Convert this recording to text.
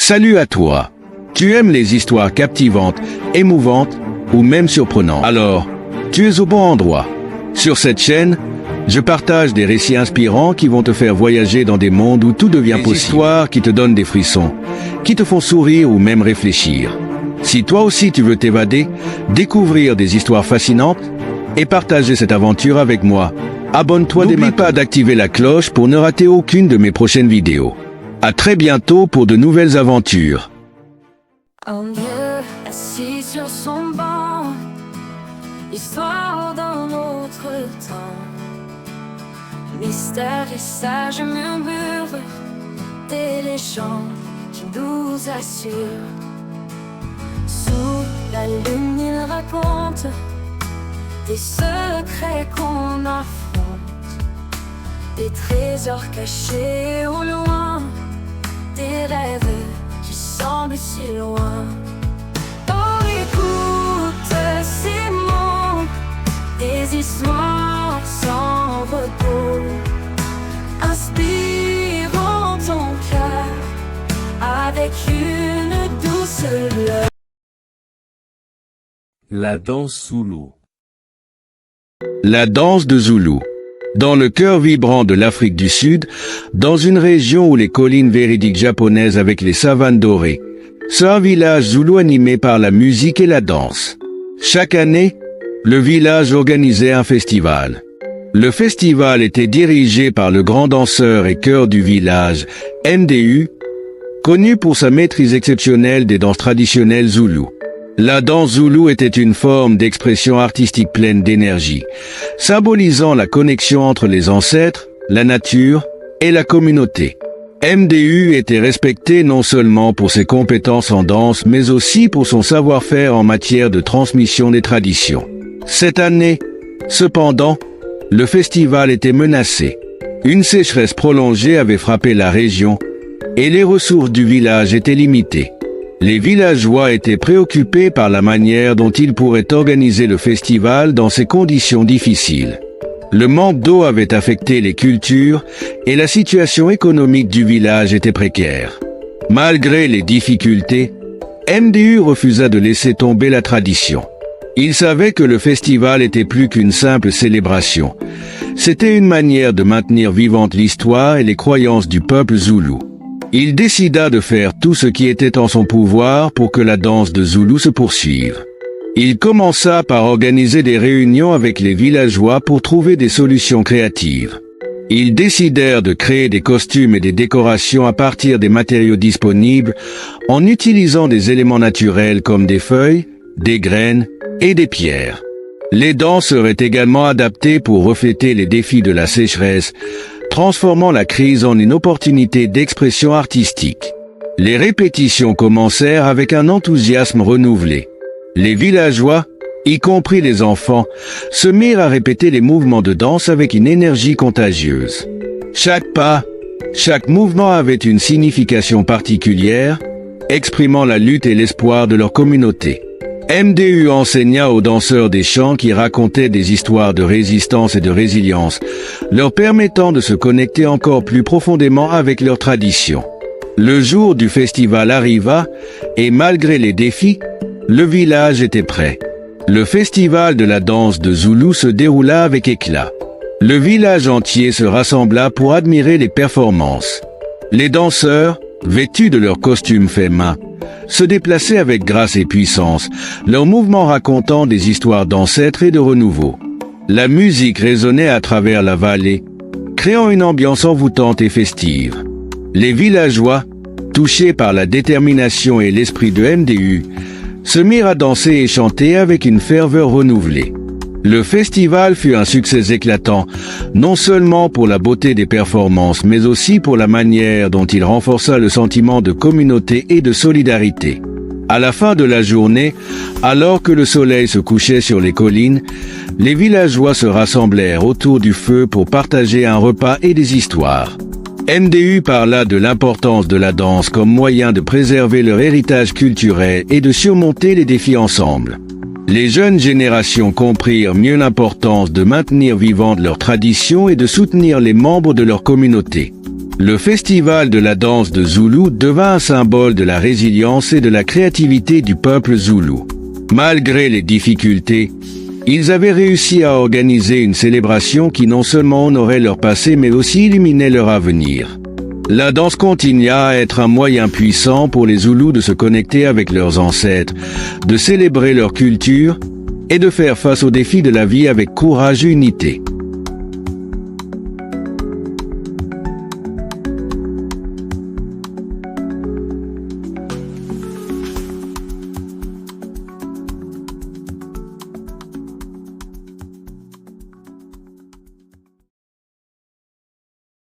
Salut à toi. Tu aimes les histoires captivantes, émouvantes ou même surprenantes? Alors, tu es au bon endroit. Sur cette chaîne, je partage des récits inspirants qui vont te faire voyager dans des mondes où tout devient possible. Des histoires qui te donnent des frissons, qui te font sourire ou même réfléchir. Si toi aussi tu veux t'évader, découvrir des histoires fascinantes et partager cette aventure avec moi, abonne-toi dès maintenant. N'oublie pas d'activer la cloche pour ne rater aucune de mes prochaines vidéos. À très bientôt pour de nouvelles aventures. Un vieux assis sur son banc, histoire d'un autre temps. Mystère et sage murmure, des légendes qui nous assurent. Sous la lune il raconte des secrets qu'on affronte, des trésors cachés au loin, des rêves qui semblent si loin. Oh, écoute ces mots, des histoires sans repos, inspirant ton cœur avec une douce lueur. La danse Zoulou. La danse de Zoulou. Dans le cœur vibrant de l'Afrique du Sud, dans une région où les collines véridiques japonaises avec les savanes dorées, c'est un village zoulou animé par la musique et la danse. Chaque année, le village organisait un festival. Le festival était dirigé par le grand danseur et chœur du village, MDU, connu pour sa maîtrise exceptionnelle des danses traditionnelles zoulou. La danse zoulou était une forme d'expression artistique pleine d'énergie, symbolisant la connexion entre les ancêtres, la nature et la communauté. MDU était respecté non seulement pour ses compétences en danse, mais aussi pour son savoir-faire en matière de transmission des traditions. Cette année, cependant, le festival était menacé. Une sécheresse prolongée avait frappé la région et les ressources du village étaient limitées. Les villageois étaient préoccupés par la manière dont ils pourraient organiser le festival dans ces conditions difficiles. Le manque d'eau avait affecté les cultures et la situation économique du village était précaire. Malgré les difficultés, MDU refusa de laisser tomber la tradition. Il savait que le festival était plus qu'une simple célébration. C'était une manière de maintenir vivante l'histoire et les croyances du peuple zoulou. Il décida de faire tout ce qui était en son pouvoir pour que la danse de Zoulou se poursuive. Il commença par organiser des réunions avec les villageois pour trouver des solutions créatives. Ils décidèrent de créer des costumes et des décorations à partir des matériaux disponibles en utilisant des éléments naturels comme des feuilles, des graines et des pierres. Les danses seraient également adaptées pour refléter les défis de la sécheresse, transformant la crise en une opportunité d'expression artistique. Les répétitions commencèrent avec un enthousiasme renouvelé. Les villageois, y compris les enfants, se mirent à répéter les mouvements de danse avec une énergie contagieuse. Chaque pas, chaque mouvement avait une signification particulière, exprimant la lutte et l'espoir de leur communauté. MDU enseigna aux danseurs des chants qui racontaient des histoires de résistance et de résilience, leur permettant de se connecter encore plus profondément avec leurs traditions. Le jour du festival arriva, et malgré les défis, le village était prêt. Le festival de la danse de Zoulou se déroula avec éclat. Le village entier se rassembla pour admirer les performances. Les danseurs, vêtus de leurs costumes faits main, se déplaçaient avec grâce et puissance, leurs mouvements racontant des histoires d'ancêtres et de renouveau. La musique résonnait à travers la vallée, créant une ambiance envoûtante et festive. Les villageois, touchés par la détermination et l'esprit de MDU, se mirent à danser et chanter avec une ferveur renouvelée. Le festival fut un succès éclatant, non seulement pour la beauté des performances, mais aussi pour la manière dont il renforça le sentiment de communauté et de solidarité. À la fin de la journée, alors que le soleil se couchait sur les collines, les villageois se rassemblèrent autour du feu pour partager un repas et des histoires. MDU parla de l'importance de la danse comme moyen de préserver leur héritage culturel et de surmonter les défis ensemble. Les jeunes générations comprirent mieux l'importance de maintenir vivantes leurs traditions et de soutenir les membres de leur communauté. Le festival de la danse de Zoulou devint un symbole de la résilience et de la créativité du peuple zoulou. Malgré les difficultés, ils avaient réussi à organiser une célébration qui non seulement honorait leur passé mais aussi illuminait leur avenir. La danse continua à être un moyen puissant pour les Zoulous de se connecter avec leurs ancêtres, de célébrer leur culture et de faire face aux défis de la vie avec courage et unité.